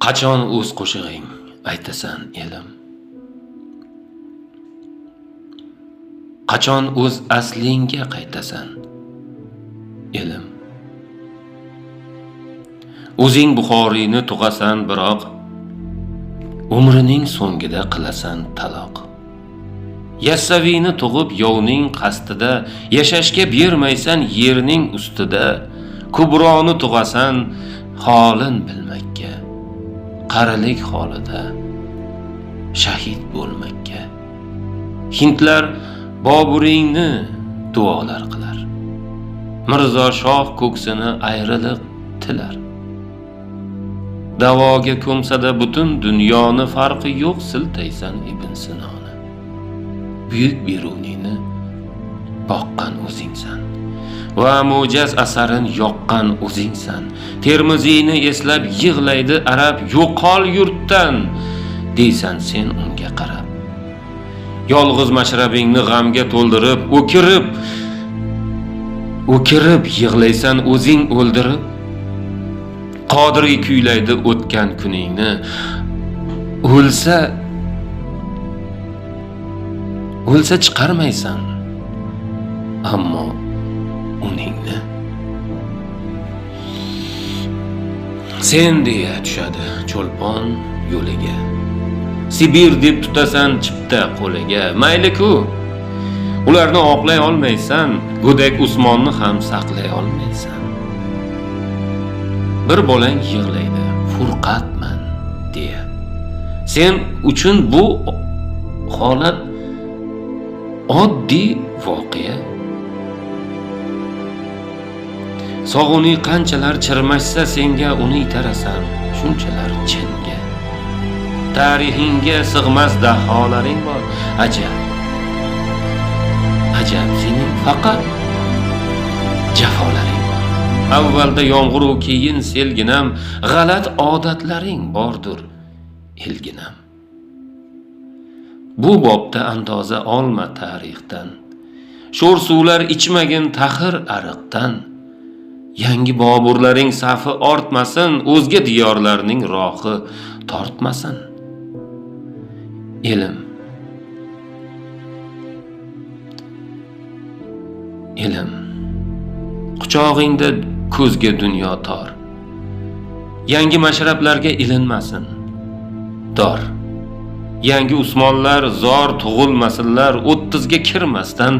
Qachon o'z qo'shig'ing aytasan elim? Qachon o'z aslingga qaytasan elim? O'zing Buxoriyni tug'asan, biroq umrining so'ngida qilasan taloq. Yassaviyni tug'ib yovning qasdida, yashashga bermaysan yerning ustida. Kubroni tug'asan holin bilmakka, qarilik holida shahid bo'lmakka. Hindlar Boburingni duolar qilar, Mirzo Shoh ko'ksini ayriliq tilar. Davoga ko'msada butun dunyoni, farqi yo'q siltaysan Ibn Sinoni. Buyuk Beruniyni boqqan o'zingsan va mo'jaz asarin yoqqan o'zingsan. Termiziyni eslab yig'laydi arab, yo'qol yurtdan deysan sen unga qarab. Yolg'iz mashrabingni g'amga to'ldirib, o'kirib yig'laysan o'zing o'ldirib. Qodiriy kuylaydi o'tgan kuningni, o'lsa chiqarmaysan ammo uningni. Sen deya tushadi cho'lpon yo'liga, Sibir deb tutasan chipta qo'liga. Mayli-ku, ularni oqlay olmaysan, go'dak Usmonni ham saqlay olmaysan. Bir bolang yig'laydi furqatman deya. Sen uchun bu holat oddiy voqea. Sog'uning qanchalar chirmashsa senga uni itarasan shunchalar chinga. Tarixingga sig'mas daholaring bor. Ajab sening faqat jafolaring bor. Avvalda yomg'ir u keyin selginam, g'alat odatlaring bordir elginam. Bu bobda andoza olma tarixdan, sho'r suvlar ichmagin tahir ariqdan. Yangi boburlaring safi ortmasin, o'zga diyorlarning rohi tortmasin. Elim, quchog'ingda ko'zga dunyo tor. Yangi mashrablarga ilinmasin dor. Yangi Usmonlar zor tug'ilmasinlar, 30 ga kirmasdan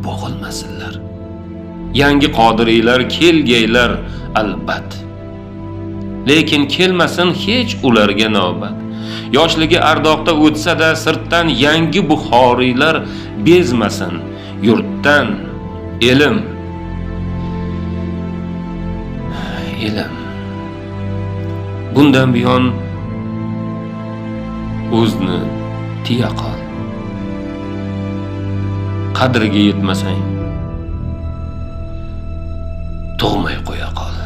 bo'g'ilmasinlar. Yangi Qodiriylar kelgaylar albat, lekin kelmasin hech ularga navbat. Yoshligi ardoqda o'tsa-da sirtdan yangi Buxoriylar bezmasin yurtdan. Elim, bundan buyon o'zni tiya qol. Qadriga yetmasang tug'may qo'ya qol.